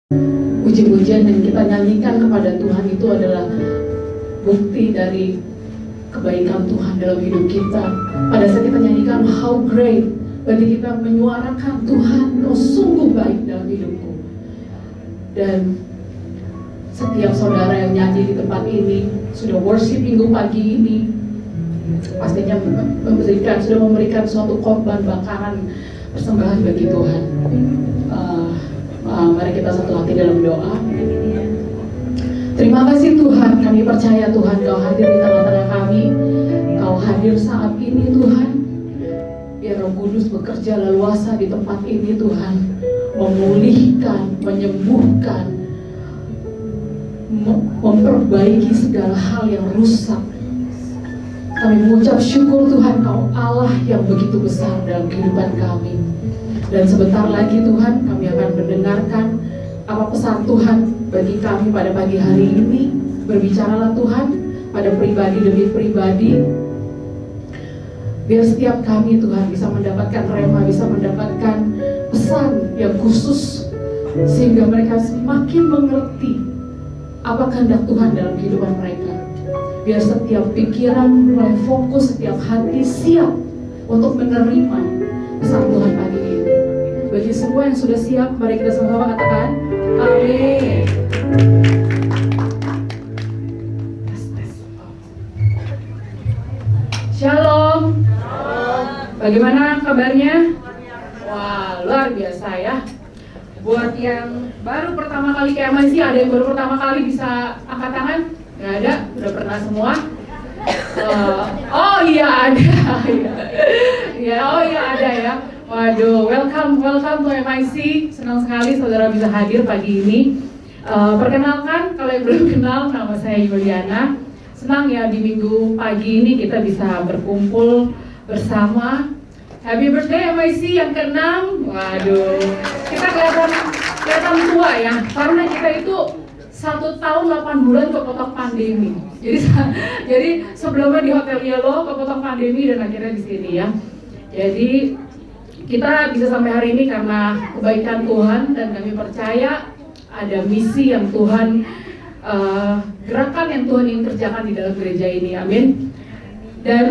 puji-pujian yang kita nyanyikan kepada Tuhan itu adalah bukti dari kebaikan Tuhan dalam hidup kita. Pada saat kita nyanyikan how great, berarti kita menyuarakan Tuhan, Kau sungguh baik dalam hidupku. Dan setiap saudara yang nyanyi di tempat ini, sudah worship minggu pagi ini, pastinya sudah memberikan suatu korban bakaran persembahan bagi Tuhan. Mari kita satu hati dalam doa. Terima kasih Tuhan, kami percaya Tuhan Kau hadir di tengah-tengah kami. Kau hadir saat ini Tuhan. Biar Roh Kudus bekerja leluasa di tempat ini Tuhan, memulihkan, menyembuhkan, memperbaiki segala hal yang rusak. Kami mengucap syukur Tuhan, Kau Allah yang begitu besar dalam kehidupan kami. Dan sebentar lagi Tuhan, kami akan mendengarkan apa pesan Tuhan bagi kami pada pagi hari ini. Berbicaralah Tuhan pada pribadi demi pribadi. Biar setiap kami Tuhan bisa mendapatkan rema, bisa mendapatkan pesan yang khusus, sehingga mereka semakin mengerti apa kehendak Tuhan dalam kehidupan mereka. Biar setiap pikiran mulai fokus, setiap hati siap untuk menerima pesan Tuhan pagi ini. Bagi semua yang sudah siap, mari kita sama-sama katakan amin. Shalom. Bagaimana kabarnya? Wah, luar biasa ya. Buat yang baru pertama kali ke MIC, ada yang baru pertama kali bisa angkat tangan? Nggak ada? Udah pernah semua? Oh iya ada. Ya, oh iya ada ya. Waduh, welcome to MIC. Senang sekali saudara bisa hadir pagi ini. Perkenalkan, kalau yang belum kenal, nama saya Yuliana. Senang ya di minggu pagi ini kita bisa berkumpul bersama. Happy birthday MIC yang ke-6. Waduh, kita kelihatan tua ya, karena kita itu 1 tahun 8 bulan ke kotak pandemi. Jadi sebelumnya di Hotel Yellow, ke kotak pandemi, dan akhirnya di sini ya. Jadi kita bisa sampai hari ini karena kebaikan Tuhan, dan kami percaya ada misi yang Tuhan, gerakan yang Tuhan ingin kerjakan di dalam gereja ini, amin. Dan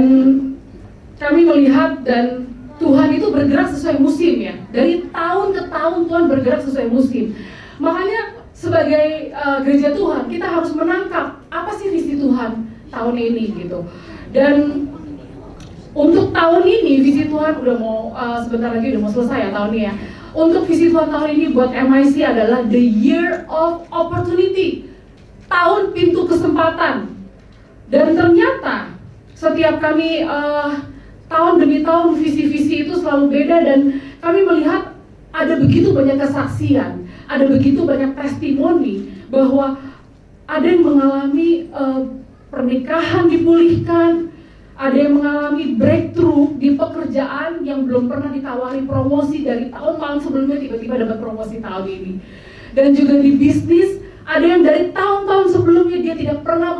kami melihat dan Tuhan itu bergerak sesuai musim ya. Dari tahun ke tahun Tuhan bergerak sesuai musim. Makanya sebagai gereja Tuhan, kita harus menangkap apa sih visi Tuhan tahun ini gitu. Dan untuk tahun ini visi Tuhan udah mau sebentar lagi udah mau selesai ya tahun ini ya. Untuk visi Tuhan tahun ini buat MIC adalah the year of opportunity, tahun pintu kesempatan. Dan ternyata setiap kami tahun demi tahun visi-visi itu selalu beda, dan kami melihat ada begitu banyak kesaksian, ada begitu banyak testimoni bahwa ada yang mengalami pernikahan dipulihkan, ada yang mengalami breakthrough di pekerjaan yang belum pernah ditawari promosi dari tahun-tahun sebelumnya, tiba-tiba dapat promosi tahun ini. Dan juga di bisnis, ada yang dari tahun-tahun sebelumnya dia tidak pernah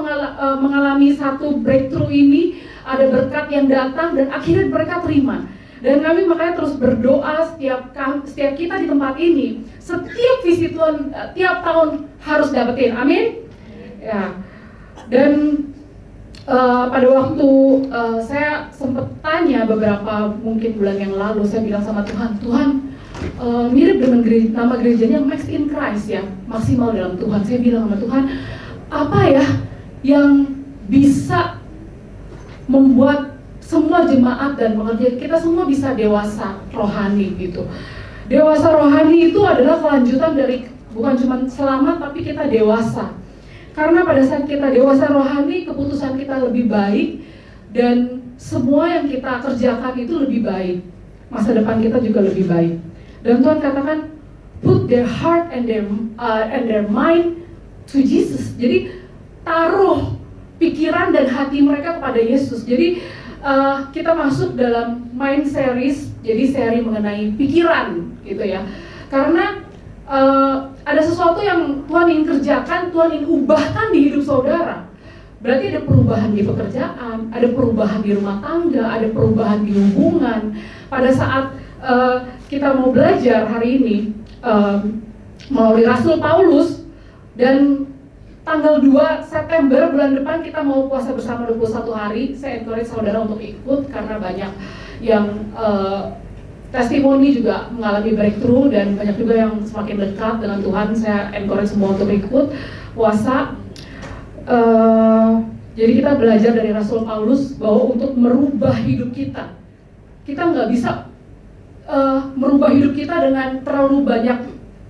mengalami satu breakthrough ini, ada berkat yang datang dan akhirnya mereka terima. Dan kami makanya terus berdoa setiap kita di tempat ini, setiap visi Tuhan tiap tahun harus dapetin, amin. Ya. Dan pada waktu saya sempat tanya beberapa mungkin bulan yang lalu, saya bilang sama Tuhan, mirip dengan nama gerejanya Max in Christ ya, maksimal dalam Tuhan. Saya bilang sama Tuhan, apa ya yang bisa membuat semua jemaat dan pengertian kita semua bisa dewasa rohani gitu. Dewasa rohani itu adalah kelanjutan dari bukan cuma selamat tapi kita dewasa. Karena pada saat kita dewasa rohani, keputusan kita lebih baik dan semua yang kita kerjakan itu lebih baik. Masa depan kita juga lebih baik. Dan Tuhan katakan, put their heart and their mind to Jesus. Jadi taruh pikiran dan hati mereka kepada Yesus. Jadi kita masuk dalam mind series, jadi seri mengenai pikiran gitu ya. Karena ada sesuatu yang Tuhan ingin kerjakan, Tuhan ingin ubahkan di hidup saudara. Berarti ada perubahan di pekerjaan, ada perubahan di rumah tangga, ada perubahan di hubungan. Pada saat kita mau belajar hari ini, melalui Rasul Paulus, dan tanggal 2 September bulan depan kita mau puasa bersama 21 hari. Saya encourage saudara untuk ikut karena banyak yang testimoni juga mengalami breakthrough dan banyak juga yang semakin dekat dengan Tuhan. Saya encourage semua untuk ikut puasa. Jadi kita belajar dari Rasul Paulus bahwa untuk merubah hidup kita nggak bisa merubah hidup kita dengan terlalu banyak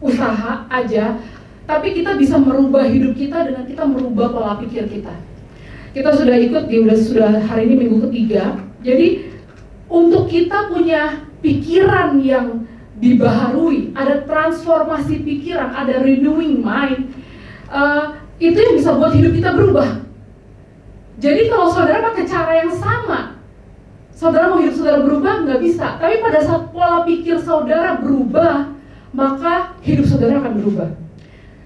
usaha aja, tapi kita bisa merubah hidup kita dengan kita merubah pola pikir kita. Kita sudah ikut sudah hari ini minggu ketiga. Jadi untuk kita punya pikiran yang dibaharui, ada transformasi pikiran, ada renewing mind, itu yang bisa buat hidup kita berubah. Jadi kalau saudara pakai cara yang sama, saudara mau hidup saudara berubah, nggak bisa. Tapi pada saat pola pikir saudara berubah, maka hidup saudara akan berubah.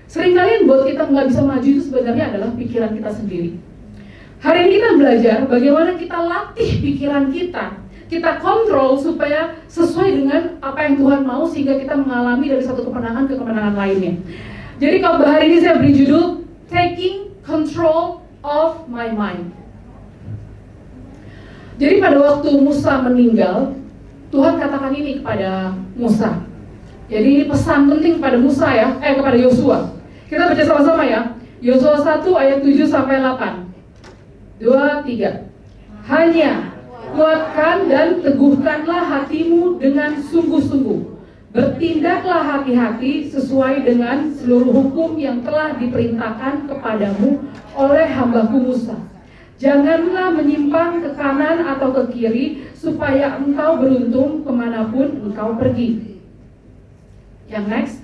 Seringkali yang buat kita nggak bisa maju itu sebenarnya adalah pikiran kita sendiri. Hari ini kita belajar bagaimana kita latih pikiran kita kontrol supaya sesuai dengan apa yang Tuhan mau, sehingga kita mengalami dari satu kemenangan ke kemenangan lainnya. Jadi kalau hari ini saya beri judul Taking Control of My Mind. Jadi pada waktu Musa meninggal, Tuhan katakan ini kepada Musa. Jadi ini pesan penting kepada Musa ya, kepada Yosua. Kita baca sama-sama ya. Yosua 1 ayat 7 sampai 8. 2, 3. Hanya kuatkan dan teguhkanlah hatimu dengan sungguh-sungguh. Bertindaklah hati-hati sesuai dengan seluruh hukum yang telah diperintahkan kepadamu oleh hambaku Musa. Janganlah menyimpang ke kanan atau ke kiri, supaya engkau beruntung kemanapun engkau pergi. Yang next.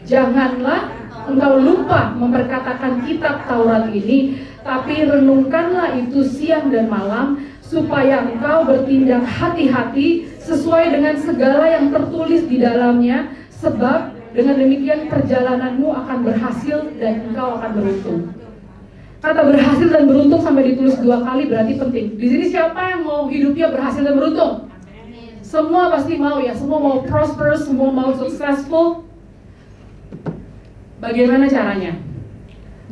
Janganlah engkau lupa memperkatakan kitab Taurat ini, tapi renungkanlah itu siang dan malam, supaya engkau bertindak hati-hati sesuai dengan segala yang tertulis di dalamnya, sebab dengan demikian perjalananmu akan berhasil dan engkau akan beruntung. Kata berhasil dan beruntung sampai ditulis 2 kali berarti penting. Di sini siapa yang mau hidupnya berhasil dan beruntung? Semua pasti mau ya, semua mau prosperous, semua mau successful. Bagaimana caranya?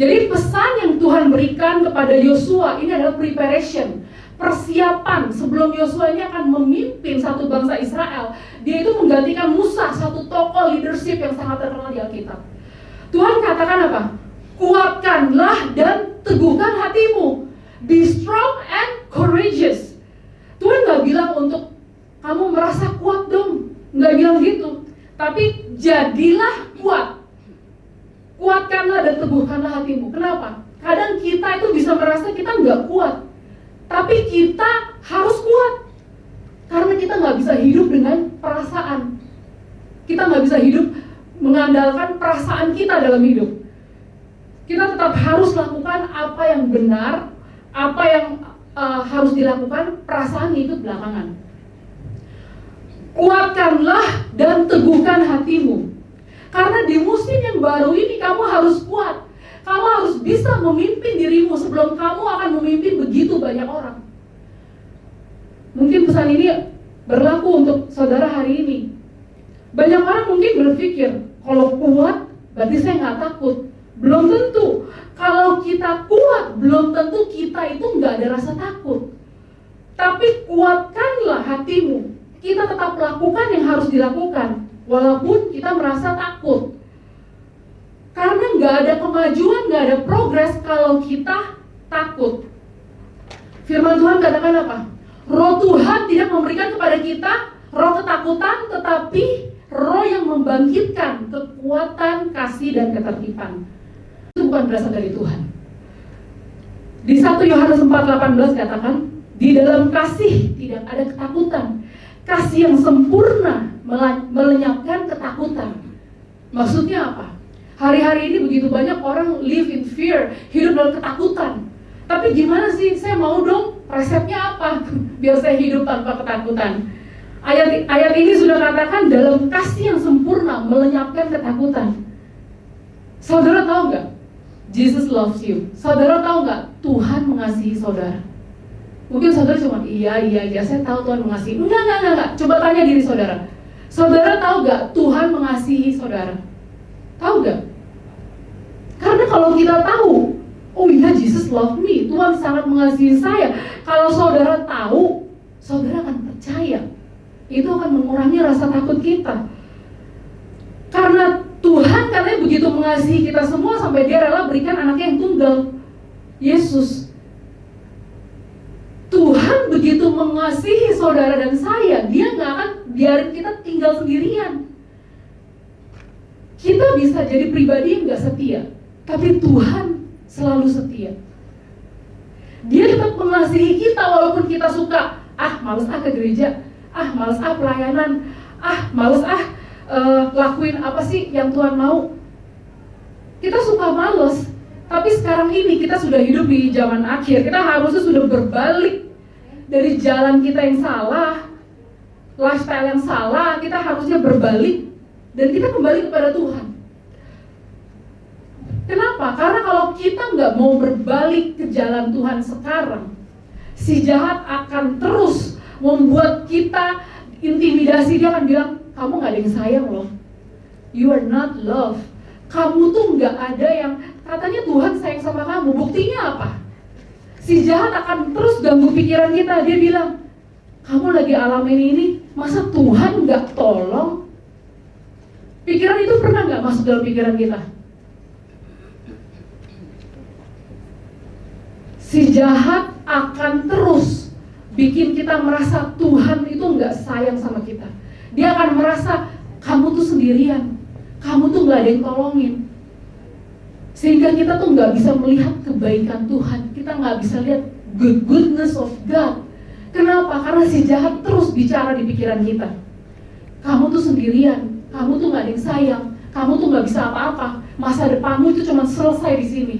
Jadi pesan yang Tuhan berikan kepada Yosua ini adalah preparation, persiapan sebelum Yosua ini akan memimpin satu bangsa Israel. Dia itu menggantikan Musa, satu tokoh leadership yang sangat terkenal di Alkitab. Tuhan katakan apa? Kuatkanlah dan teguhkan hatimu. Be strong and courageous. Tuhan gak bilang untuk kamu merasa kuat dong, gak bilang gitu. Tapi jadilah kuat. Kuatkanlah dan teguhkanlah hatimu. Kenapa? Kadang kita itu bisa merasa kita nggak kuat, tapi kita harus kuat. Karena kita nggak bisa hidup dengan perasaan. Kita nggak bisa hidup mengandalkan perasaan kita dalam hidup. Kita tetap harus lakukan apa yang benar, apa yang harus dilakukan, perasaan itu belakangan. Kuatkanlah dan teguhkan hatimu. Karena di musim yang baru ini kamu harus kuat. Kamu harus bisa memimpin dirimu sebelum kamu akan memimpin begitu banyak orang. Mungkin pesan ini berlaku untuk saudara hari ini. Banyak orang mungkin berpikir, kalau kuat berarti saya nggak takut. Belum tentu. Kalau kita kuat, belum tentu kita itu nggak ada rasa takut. Tapi kuatkanlah hatimu. Kita tetap lakukan yang harus dilakukan, walaupun kita merasa takut. Karena nggak ada kemajuan, nggak ada progres kalau kita takut. Firman Tuhan katakan apa? Roh Tuhan tidak memberikan kepada kita roh ketakutan, tetapi roh yang membangkitkan kekuatan, kasih, dan ketertiban. Itu bukan berasal dari Tuhan. Di 1 Yohanes 4:18 katakan, di dalam kasih tidak ada ketakutan. Kasih yang sempurna melenyapkan ketakutan. Maksudnya apa? Hari-hari ini begitu banyak orang live in fear, hidup dalam ketakutan. Tapi gimana sih, saya mau dong, resepnya apa? Biar saya hidup tanpa ketakutan. Ayat ini sudah katakan dalam kasih yang sempurna melenyapkan ketakutan. Saudara tahu nggak? Jesus loves you. Saudara tahu nggak? Tuhan mengasihi saudara. Mungkin saudara cuma iya, saya tahu Tuhan mengasihi. Enggak. Coba tanya diri saudara. Saudara tahu gak Tuhan mengasihi saudara? Tahu gak? Karena kalau kita tahu, oh iya, Jesus love me, Tuhan sangat mengasihi saya. Kalau saudara tahu, saudara akan percaya. Itu akan mengurangi rasa takut kita. Karena Tuhan katanya begitu mengasihi kita semua sampai dia rela berikan anaknya yang tunggal, Yesus. Tuhan begitu mengasihi saudara dan saya, dia gak akan biarin kita tinggal sendirian. Kita bisa jadi pribadi yang gak setia, tapi Tuhan selalu setia. Dia tetap mengasihi kita walaupun kita suka, males ke gereja, males pelayanan, males lakuin apa sih yang Tuhan mau. Kita suka males. Tapi sekarang ini kita sudah hidup di zaman akhir. Kita harusnya sudah berbalik dari jalan kita yang salah, lifestyle yang salah. Kita harusnya berbalik dan kita kembali kepada Tuhan. Kenapa? Karena kalau kita nggak mau berbalik ke jalan Tuhan sekarang, si jahat akan terus membuat kita intimidasi. Dia akan bilang, kamu nggak ada yang sayang loh, you are not love. Kamu tuh nggak ada yang, katanya Tuhan sayang sama kamu. Buktinya apa? Si jahat akan terus ganggu pikiran kita. Dia bilang, kamu lagi alamin ini, masa Tuhan nggak tolong? Pikiran itu pernah nggak masuk dalam pikiran kita? Si jahat akan terus bikin kita merasa Tuhan itu nggak sayang sama kita. Dia akan merasa kamu tuh sendirian, kamu tuh nggak ada yang tolongin, sehingga kita tuh nggak bisa melihat kebaikan Tuhan. Kita nggak bisa lihat goodness of God. Kenapa? Karena si jahat terus bicara di pikiran kita. Kamu tuh sendirian, kamu tuh nggak ada yang sayang, kamu tuh nggak bisa apa-apa, masa depanmu itu cuma selesai di sini.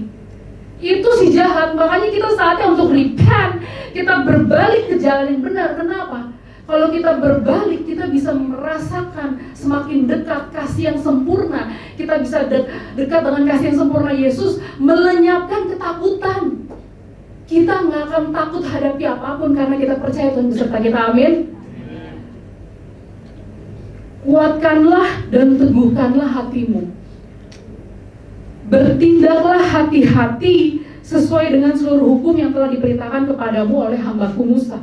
Itu si jahat. Makanya kita saatnya untuk repent, kita berbalik ke jalan yang benar. Kenapa? Kalau kita berbalik, kita bisa merasakan semakin dekat kasih yang sempurna. Kita bisa dekat dengan kasih yang sempurna Yesus, melenyapkan ketakutan. Kita nggak akan takut hadapi apapun karena kita percaya Tuhan beserta kita. Amin. Kuatkanlah dan teguhkanlah hatimu. Bertindaklah hati-hati sesuai dengan seluruh hukum yang telah diperintahkan kepadamu oleh hambaku Musa.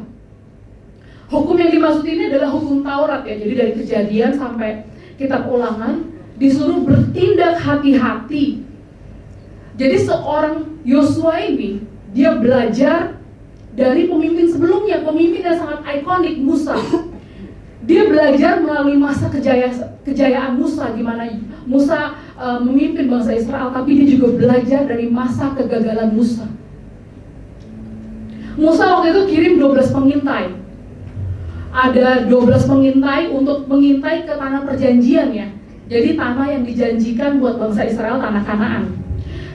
Hukum yang dimaksud ini adalah hukum Taurat ya. Jadi dari Kejadian sampai Kitab Ulangan disuruh bertindak hati-hati. Jadi seorang Yosua ini, dia belajar dari pemimpin sebelumnya, pemimpin yang sangat ikonik, Musa. Dia belajar melalui masa kejayaan Musa, gimana Musa memimpin bangsa Israel, tapi dia juga belajar dari masa kegagalan Musa. Musa waktu itu kirim 12 pengintai. Ada 12 pengintai untuk mengintai ke tanah perjanjian ya. Jadi tanah yang dijanjikan buat bangsa Israel, tanah Kanaan.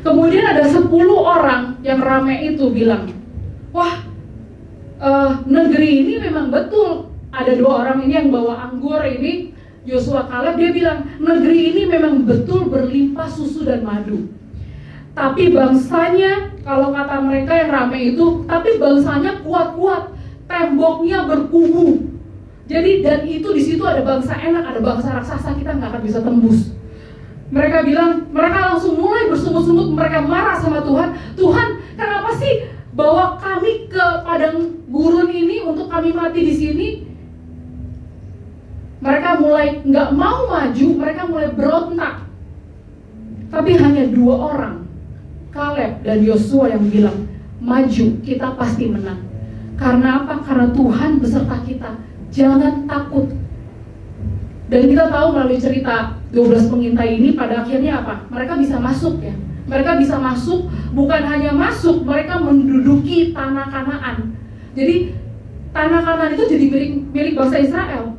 Kemudian ada 10 orang yang ramai itu bilang, wah negeri ini memang betul. Ada 2 orang ini yang bawa anggur ini, Yosua Kaleb, dia bilang negeri ini memang betul berlimpah susu dan madu. Tapi bangsanya, kalau kata mereka yang ramai itu, tapi bangsanya kuat-kuat, temboknya berkubu. Jadi dan itu di situ ada bangsa enak, ada bangsa raksasa, kita nggak akan bisa tembus. Mereka bilang, mereka langsung mulai bersungut-sungut, mereka marah sama Tuhan. Tuhan, kenapa sih bawa kami ke padang gurun ini untuk kami mati di sini? Mereka mulai nggak mau maju, mereka mulai berontak. Tapi hanya 2 orang, Kaleb dan Yosua, yang bilang, maju, kita pasti menang. Karena apa? Karena Tuhan beserta kita. Jangan takut. Dan kita tahu melalui cerita 12 pengintai ini, pada akhirnya apa? Mereka bisa masuk ya. Mereka bisa masuk, bukan hanya masuk, mereka menduduki tanah Kanaan. Jadi tanah Kanaan itu jadi milik bangsa Israel.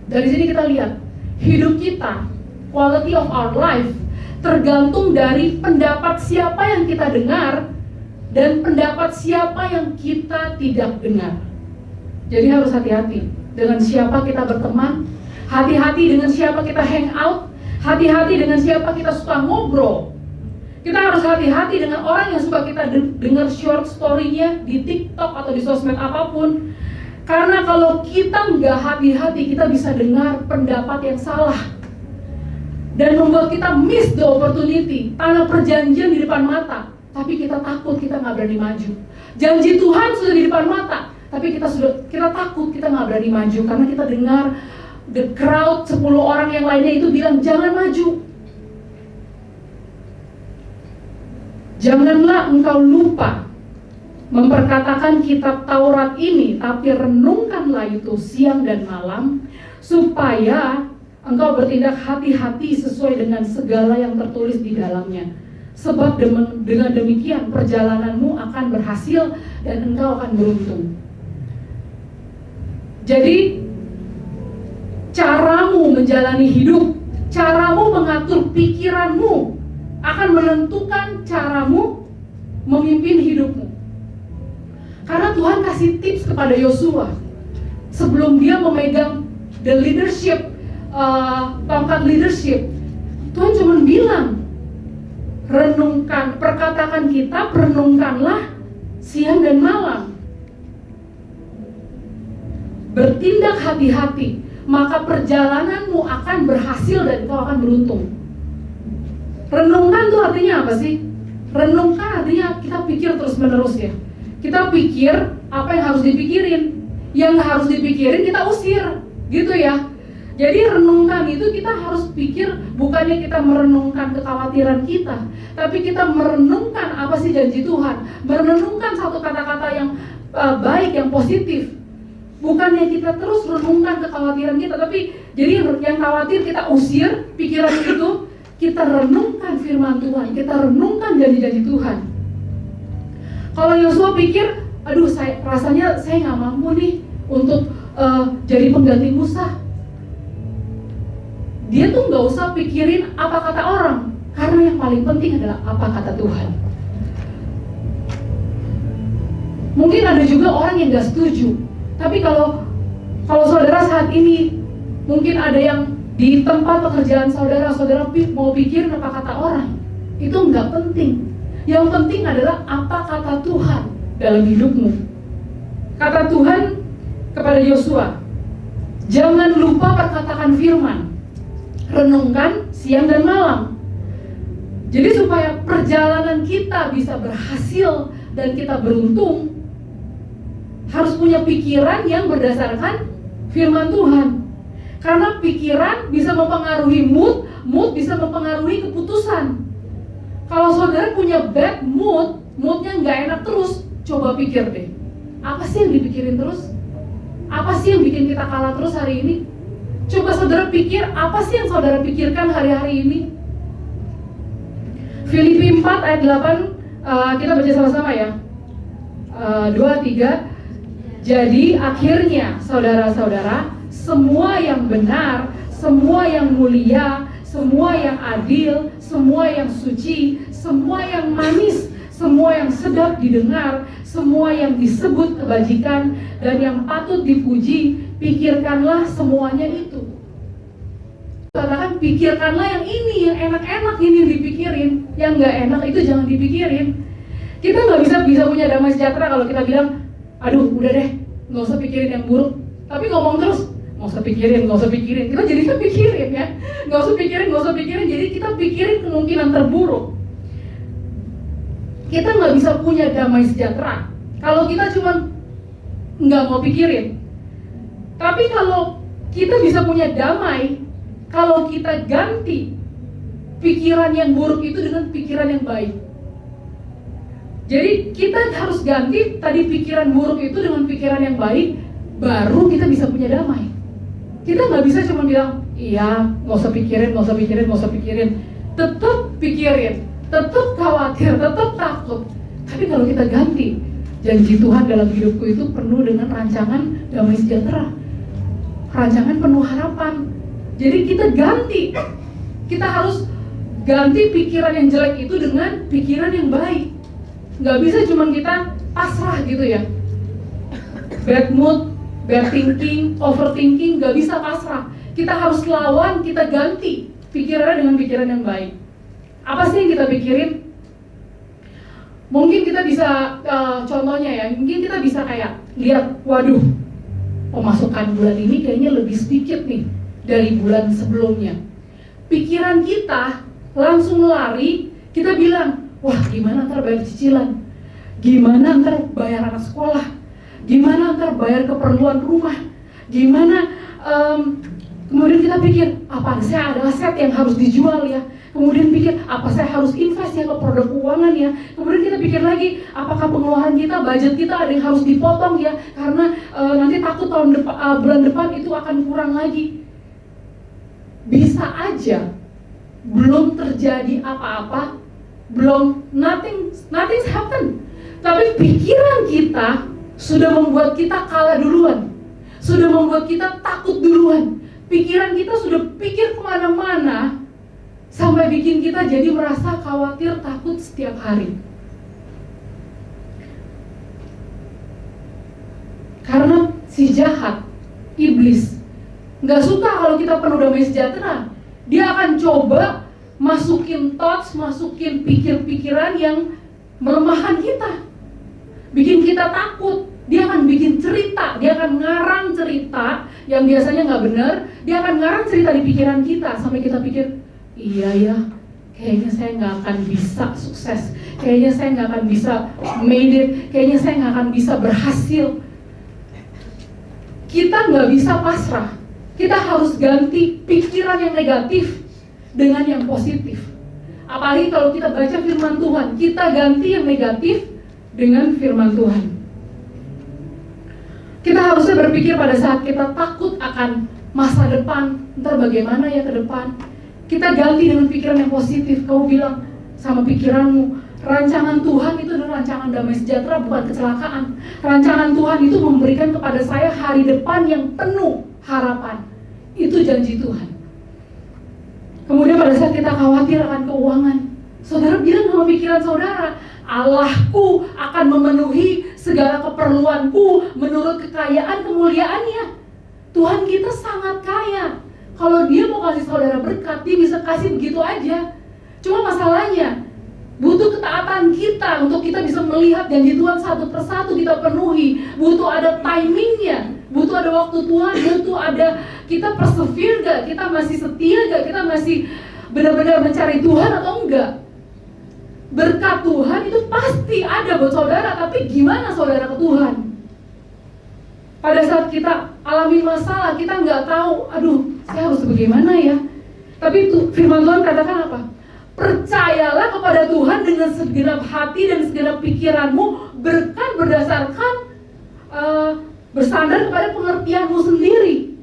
Dari sini kita lihat, hidup kita, quality of our life, tergantung dari pendapat siapa yang kita dengar dan pendapat siapa yang kita tidak dengar. Jadi harus hati-hati dengan siapa kita berteman, hati-hati dengan siapa kita hang out, hati-hati dengan siapa kita suka ngobrol. Kita harus hati-hati dengan orang yang suka kita dengar short story-nya di TikTok atau di sosmed apapun. Karena kalau kita nggak hati-hati, kita bisa dengar pendapat yang salah dan membuat kita miss the opportunity. Tanah perjanjian di depan mata, tapi kita takut, kita nggak berani maju. Janji Tuhan sudah di depan mata, tapi kita takut, kita nggak berani maju karena kita dengar the crowd, 10 orang yang lainnya itu bilang jangan maju. Janganlah engkau lupa memperkatakan kitab Taurat ini, tapi renungkanlah itu siang dan malam, supaya engkau bertindak hati-hati sesuai dengan segala yang tertulis di dalamnya. Sebab dengan demikian perjalananmu akan berhasil dan engkau akan beruntung. Jadi caramu menjalani hidup, caramu mengatur pikiranmu akan menentukan caramu memimpin hidupmu. Karena Tuhan kasih tips kepada Yosua sebelum dia memegang the leadership, tongkat leadership. Tuhan cuma bilang, renungkan, perkataan kita, renungkanlah siang dan malam. Bertindak hati-hati, maka perjalananmu akan berhasil dan kau akan beruntung. Renungkan itu artinya apa sih? Renungkan artinya kita pikir terus-menerus ya. Kita pikir apa yang harus dipikirin, yang harus dipikirin kita usir, gitu ya. Jadi renungkan itu kita harus pikir, bukannya kita merenungkan kekhawatiran kita, tapi kita merenungkan apa sih janji Tuhan, merenungkan satu kata-kata yang baik, yang positif. Bukannya kita terus renungkan kekhawatiran kita, tapi jadi yang khawatir kita usir pikiran itu, kita renungkan firman Tuhan, kita renungkan janji-janji Tuhan. Kalau Yosua pikir, aduh rasanya saya nggak mampu nih untuk jadi pengganti Musa. Dia tuh nggak usah pikirin apa kata orang, karena yang paling penting adalah apa kata Tuhan. Mungkin ada juga orang yang nggak setuju, tapi kalau saudara saat ini mungkin ada yang di tempat pekerjaan saudara mau pikirin apa kata orang, itu nggak penting. Yang penting adalah apa kata Tuhan dalam hidupmu. Kata Tuhan kepada Yosua, jangan lupa perkataan firman, renungkan siang dan malam. Jadi supaya perjalanan kita bisa berhasil dan kita beruntung, harus punya pikiran yang berdasarkan firman Tuhan. Karena pikiran bisa mempengaruhi mood bisa mempengaruhi keputusan. Kalau saudara punya bad moodnya nggak enak terus, coba pikir deh, apa sih yang dipikirin terus? Apa sih yang bikin kita kalah terus hari ini? Coba saudara pikir, apa sih yang saudara pikirkan hari-hari ini? Filipi 4 ayat 8, kita baca sama-sama ya. 2, 3. Jadi akhirnya saudara-saudara, semua yang benar, semua yang mulia, semua yang adil, semua yang suci, semua yang manis, semua yang sedap didengar, semua yang disebut kebajikan dan yang patut dipuji, pikirkanlah semuanya itu. Katakan pikirkanlah yang ini, yang enak-enak ini dipikirin, yang nggak enak itu jangan dipikirin. Kita nggak bisa punya damai sejahtera kalau kita bilang, aduh udah deh, nggak usah pikirin yang buruk. Tapi ngomong terus, nggak usah pikirin. Kita jadi pikirin ya, nggak usah pikirin. Jadi kita pikirin kemungkinan terburuk. Kita nggak bisa punya damai sejahtera kalau kita cuma nggak mau pikirin. Tapi kalau kita bisa punya damai, kalau kita ganti pikiran yang buruk itu dengan pikiran yang baik. Jadi kita harus ganti tadi pikiran buruk itu dengan pikiran yang baik, baru kita bisa punya damai. Kita nggak bisa cuma bilang, iya, nggak usah pikirin. Tetap pikirin, tetap khawatir, tetap takut. Tapi kalau kita ganti, janji Tuhan dalam hidupku itu penuh dengan rancangan damai sejahtera, rancangan penuh harapan. Jadi kita ganti, kita harus ganti pikiran yang jelek itu dengan pikiran yang baik. Nggak bisa cuma kita pasrah gitu ya. Bad mood, bad thinking, overthinking, nggak bisa pasrah. Kita harus lawan, kita ganti pikirannya dengan pikiran yang baik. Apa sih yang kita pikirin? Mungkin kita bisa, contohnya ya, mungkin kita bisa kayak lihat, waduh, pemasukan bulan ini kayaknya lebih sedikit nih dari bulan sebelumnya. Pikiran kita langsung lari, kita bilang, wah gimana ntar bayar cicilan, gimana ntar bayar anak sekolah, gimana ntar bayar keperluan rumah, gimana kemudian kita pikir, apa saya ada aset yang harus dijual ya, kemudian pikir, apa saya harus invest ya ke produk keuangan ya, kemudian kita pikir lagi, apakah pengeluaran kita, budget kita ada yang harus dipotong ya, karena nanti takut bulan depan itu akan kurang lagi. Bisa aja belum terjadi apa-apa, belum nothing's happen, tapi pikiran kita sudah membuat kita kalah duluan, sudah membuat kita takut duluan. Pikiran kita sudah pikir kemana-mana sampai bikin kita jadi merasa khawatir, takut setiap hari. Karena si jahat, iblis, nggak suka kalau kita penuh damai sejahtera. Dia akan coba masukin thoughts, masukin pikir-pikiran yang melemahkan kita, bikin kita takut. Dia akan bikin cerita, dia akan ngarang cerita yang biasanya nggak benar. Dia akan ngarang cerita di pikiran kita sampai kita pikir, iya ya, kayaknya saya nggak akan bisa sukses, kayaknya saya nggak akan bisa made it, kayaknya saya nggak akan bisa berhasil. Kita nggak bisa pasrah. Kita harus ganti pikiran yang negatif dengan yang positif. Apalagi kalau kita baca firman Tuhan, kita ganti yang negatif dengan firman Tuhan. Kita harusnya berpikir pada saat kita takut akan masa depan, ntar bagaimana ya ke depan. Kita ganti dengan pikiran yang positif. Kamu bilang sama pikiranmu, rancangan Tuhan itu adalah rancangan damai sejahtera, bukan kecelakaan. Rancangan Tuhan itu memberikan kepada saya hari depan yang penuh harapan. Itu janji Tuhan. Kemudian pada saat kita khawatir akan keuangan, saudara bilang sama pikiran saudara, Allahku akan memenuhi segala keperluanku menurut kekayaan kemuliaannya. Tuhan kita sangat kaya. Kalau dia mau kasih saudara berkat, dia bisa kasih begitu aja. Cuma masalahnya, butuh ketaatan kita untuk kita bisa melihat janji Tuhan satu persatu kita penuhi. Butuh ada timingnya, butuh ada waktu Tuhan, butuh ada kita persevere gak, kita masih setia gak, kita masih benar-benar mencari Tuhan atau enggak. Berkat Tuhan itu pasti ada buat saudara, tapi gimana saudara ke Tuhan? Pada saat kita alami masalah, kita nggak tahu, aduh, saya harus bagaimana ya? Tapi firman Tuhan katakan apa? Percayalah kepada Tuhan dengan segenap hati dan segenap pikiranmu, berkat berdasarkan bersandar kepada pengertianmu sendiri.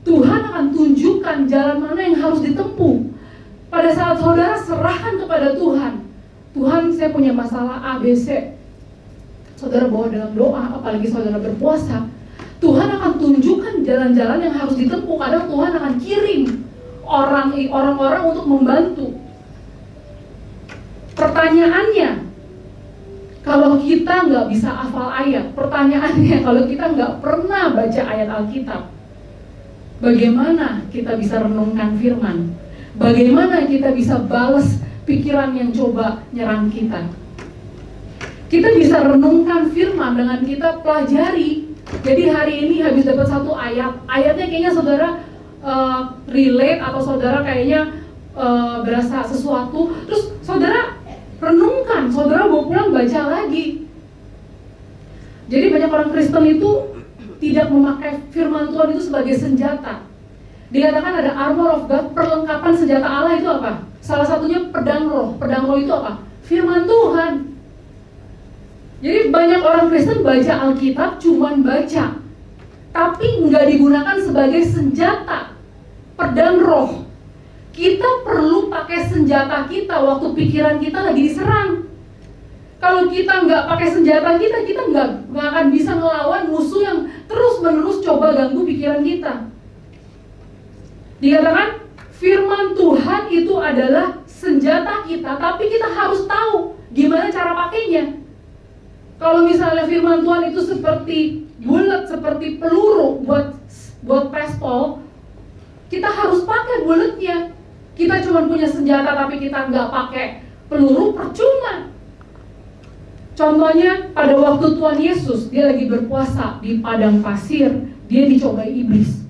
Tuhan akan tunjukkan jalan mana yang harus ditempuh. Pada saat saudara serahkan kepada Tuhan, Tuhan, saya punya masalah A, B, C. Saudara bawa dalam doa, apalagi saudara berpuasa, Tuhan akan tunjukkan jalan-jalan yang harus ditempuh. Kadang Tuhan akan kirim orang-orang untuk membantu. Pertanyaannya, kalau kita nggak bisa hafal ayat, pertanyaannya kalau kita nggak pernah baca ayat Alkitab, bagaimana kita bisa renungkan firman? Bagaimana kita bisa balas pikiran yang coba nyerang kita? Kita bisa renungkan firman dengan kita pelajari. Jadi hari ini habis dapat satu ayat, ayatnya kayaknya saudara relate atau saudara kayaknya berasa sesuatu, terus saudara renungkan, saudara bawa pulang baca lagi. Jadi banyak orang Kristen itu tidak memakai firman Tuhan itu sebagai senjata. Dikatakan ada armor of God, perlengkapan senjata Allah itu apa? Salah satunya pedang roh. Pedang roh itu apa? Firman Tuhan. Jadi banyak orang Kristen baca Alkitab cuman baca, tapi nggak digunakan sebagai senjata. Pedang roh. Kita perlu pakai senjata kita waktu pikiran kita lagi diserang. Kalau kita nggak pakai senjata kita nggak akan bisa ngelawan musuh yang terus-menerus coba ganggu pikiran kita. Dikatakan firman Tuhan itu adalah senjata kita, tapi kita harus tahu gimana cara pakainya. Kalau misalnya firman Tuhan itu seperti bulat, seperti peluru buat pistol, kita harus pakai bulatnya. Kita cuma punya senjata tapi kita nggak pakai peluru, percuma. Contohnya pada waktu Tuhan Yesus, dia lagi berpuasa di padang pasir, dia dicobai iblis.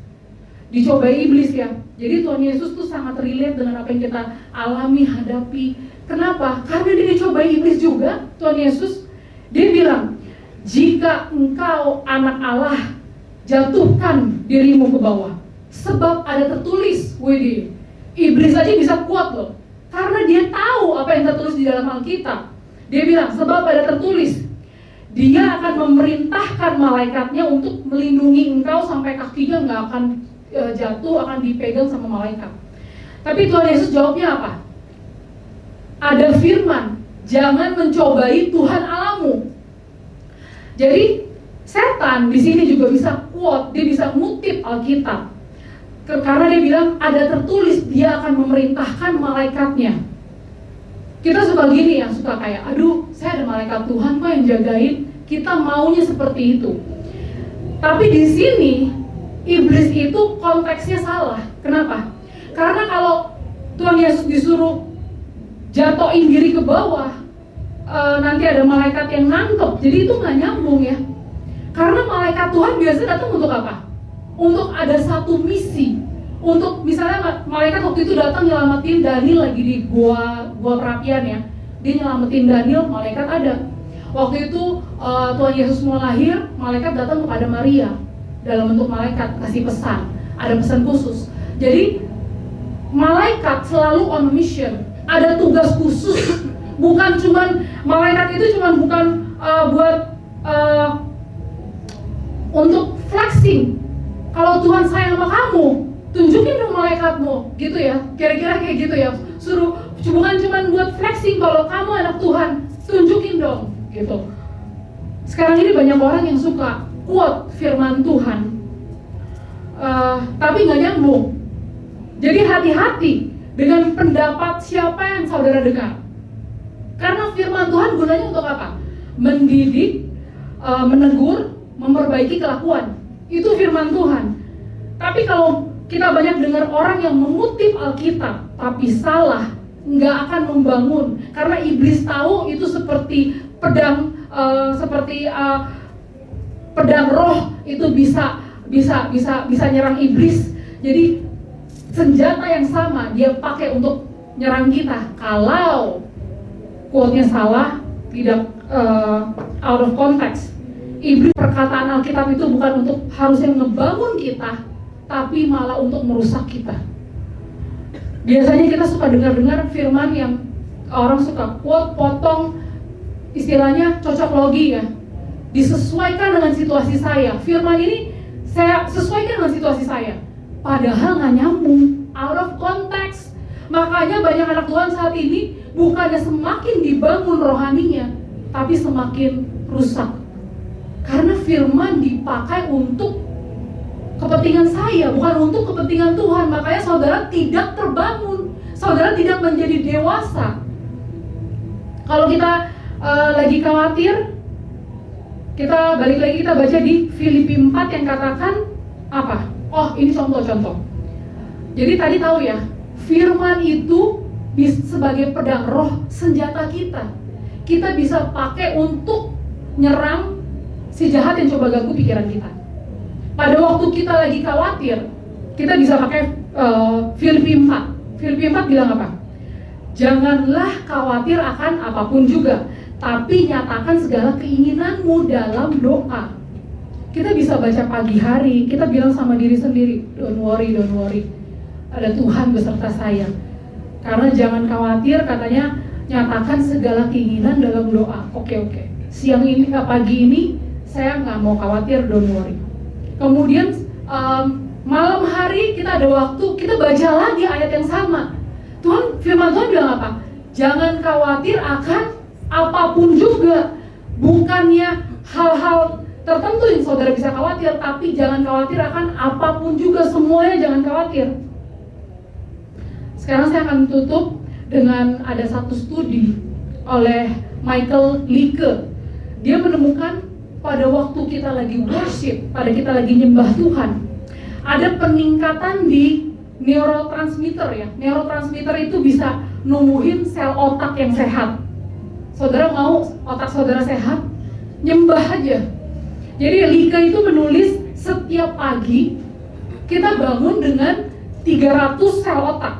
Dicobai iblis ya. Jadi Tuhan Yesus tuh sangat relate dengan apa yang kita alami, hadapi. Kenapa? Karena dia dicobai iblis juga, Tuhan Yesus. Dia bilang, jika engkau anak Allah, jatuhkan dirimu ke bawah. Sebab ada tertulis, widih, iblis aja bisa kuat loh. Karena dia tahu apa yang tertulis di dalam Alkitab. Dia bilang, sebab ada tertulis, dia akan memerintahkan malaikatnya untuk melindungi engkau sampai kakinya nggak akan jatuh, akan dipegang sama malaikat. Tapi Tuhan Yesus jawabnya apa? Ada firman, jangan mencobai Tuhan Allahmu. Jadi setan di sini juga bisa quote, dia bisa ngutip Alkitab. Karena dia bilang ada tertulis dia akan memerintahkan malaikatnya. Kita suka gini ya, suka kayak, aduh saya ada malaikat Tuhan kok yang jagain. Kita maunya seperti itu. Tapi di sini iblis itu konteksnya salah. Kenapa? Karena kalau Tuhan Yesus disuruh jatuhin diri ke bawah, nanti ada malaikat yang nangkep. Jadi itu nggak nyambung ya. Karena malaikat Tuhan biasa datang untuk apa? Untuk ada satu misi. Untuk misalnya malaikat waktu itu datang nyelamatin Daniel lagi di gua perapian ya. Dia nyelamatin Daniel, malaikat ada. Waktu itu Tuhan Yesus mau lahir, malaikat datang kepada Maria dalam bentuk malaikat, kasih pesan. Ada pesan khusus. Jadi malaikat selalu on mission. Ada tugas khusus. Bukan cuman malaikat itu cuman bukan buat untuk flexing. Kalau Tuhan sayang sama kamu, tunjukin dong malaikatmu, gitu ya. Kira-kira kayak gitu ya. Suruh, bukan cuman buat flexing. Kalau kamu anak Tuhan, tunjukin dong, gitu. Sekarang ini banyak orang yang suka quote firman Tuhan, tapi nggak nyambung. Jadi hati-hati dengan pendapat siapa yang saudara dengar. Karena firman Tuhan gunanya untuk apa? Mendidik, menegur, memperbaiki kelakuan. Itu firman Tuhan. Tapi kalau kita banyak dengar orang yang mengutip Alkitab tapi salah, nggak akan membangun. Karena iblis tahu itu seperti pedang, pedang roh itu bisa nyerang iblis. Jadi senjata yang sama dia pakai untuk nyerang kita. Kalau quote-nya salah, tidak out of context. Iblis, perkataan Alkitab itu bukan untuk harusnya ngebangun kita, tapi malah untuk merusak kita. Biasanya kita suka dengar-dengar firman yang orang suka quote, potong, istilahnya cocok logi ya. Disesuaikan dengan situasi saya. Firman ini saya sesuaikan dengan situasi saya. Padahal nggak nyambung, out of context. Makanya banyak anak Tuhan saat ini bukannya semakin dibangun rohaninya, tapi semakin rusak. Karena firman dipakai untuk kepentingan saya, bukan untuk kepentingan Tuhan. Makanya saudara tidak terbangun, saudara tidak menjadi dewasa. Kalau kita lagi khawatir, kita balik lagi, kita baca di Filipi 4 yang katakan apa? Oh, ini contoh-contoh. Jadi tadi tahu ya, firman itu sebagai pedang roh, senjata kita. Kita bisa pakai untuk nyerang si jahat yang coba ganggu pikiran kita. Pada waktu kita lagi khawatir, kita bisa pakai Filipi 4. Filipi 4 bilang apa? Janganlah khawatir akan apapun juga, tapi nyatakan segala keinginanmu dalam doa. Kita bisa baca pagi hari, kita bilang sama diri sendiri, don't worry. Ada Tuhan beserta saya. Karena jangan khawatir, katanya nyatakan segala keinginan dalam doa. Oke. Siang ini, pagi ini, saya nggak mau khawatir, don't worry. Kemudian malam hari kita ada waktu, kita baca lagi ayat yang sama. Firman Tuhan bilang apa? Jangan khawatir akan apapun juga. Bukannya hal-hal tertentu yang saudara bisa khawatir, tapi jangan khawatir akan apapun juga, semuanya jangan khawatir. Sekarang saya akan tutup dengan ada satu studi oleh Michael Leake. Dia menemukan pada waktu kita lagi worship, pada kita lagi nyembah Tuhan, ada peningkatan di neurotransmitter ya. Neurotransmitter itu bisa numbuhin sel otak yang sehat. Saudara mau otak saudara sehat? Nyembah aja. Jadi Lika itu menulis setiap pagi kita bangun dengan 300 sel otak.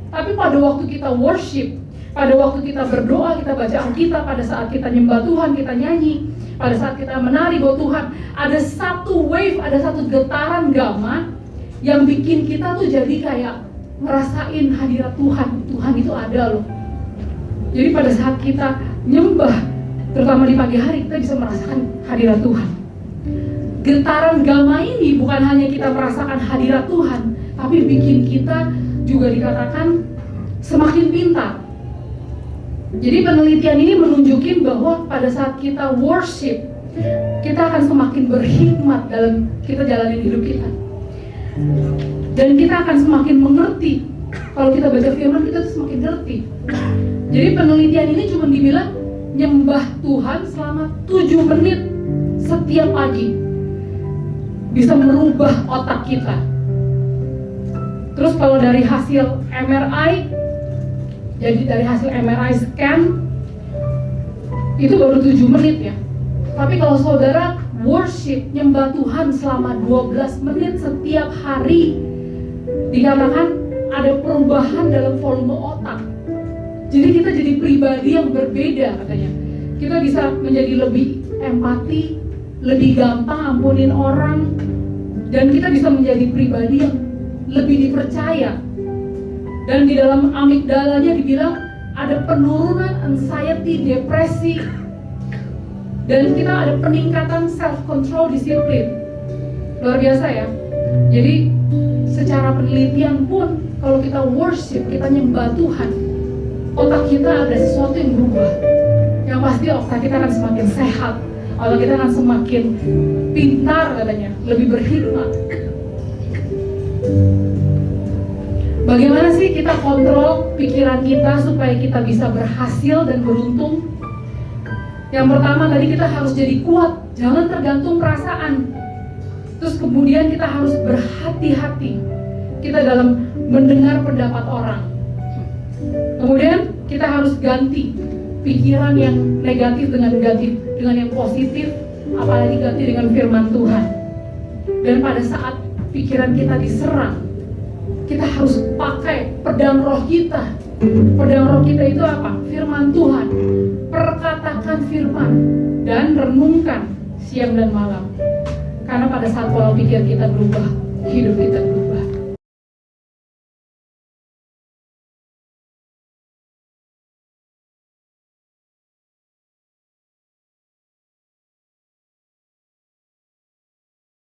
Tapi pada waktu kita worship, pada waktu kita berdoa, kita baca Alkitab, pada saat kita nyembah Tuhan, kita nyanyi, pada saat kita menari buat Tuhan, ada satu wave, ada satu getaran gamma yang bikin kita tuh jadi kayak ngerasain hadirat Tuhan. Tuhan itu ada loh. Jadi pada saat kita nyembah, terutama di pagi hari, kita bisa merasakan hadirat Tuhan. Getaran gamma ini bukan hanya kita merasakan hadirat Tuhan, tapi bikin kita juga dikatakan semakin pintar. Jadi penelitian ini menunjukin bahwa pada saat kita worship, kita akan semakin berhikmat dalam kita jalanin hidup kita. Dan kita akan semakin mengerti. Kalau kita baca firman, kita tuh semakin ngerti. Jadi penelitian ini cuma dibilang nyembah Tuhan selama 7 menit setiap pagi bisa merubah otak kita. Terus kalau dari hasil MRI, jadi dari hasil MRI scan itu baru 7 menit ya. Tapi kalau saudara worship, nyembah Tuhan selama 12 menit setiap hari, dikatakan ada perubahan dalam volume otak. Jadi kita jadi pribadi yang berbeda katanya. Kita bisa menjadi lebih empati, lebih gampang ampunin orang, dan kita bisa menjadi pribadi yang lebih dipercaya. Dan di dalam amigdalanya dibilang ada penurunan anxiety, depresi, dan kita ada peningkatan self-control, disiplin. Luar biasa ya. Jadi secara penelitian pun kalau kita worship, kita nyembah Tuhan, otak kita ada sesuatu yang berubah. Yang pasti otak kita akan semakin sehat, otak kita akan semakin pintar katanya, lebih berhikmat. Bagaimana sih kita kontrol pikiran kita supaya kita bisa berhasil dan beruntung? Yang pertama tadi, kita harus jadi kuat, jangan tergantung perasaan. Terus kemudian kita harus berhati-hati kita dalam mendengar pendapat orang. Kemudian kita harus ganti pikiran yang negatif dengan yang positif, apalagi ganti dengan firman Tuhan. Dan pada saat pikiran kita diserang, kita harus pakai pedang roh kita. Pedang roh kita itu apa? Firman Tuhan. Perkatakan firman dan renungkan siang dan malam. Karena pada saat pola pikir kita berubah, hidup kita berubah.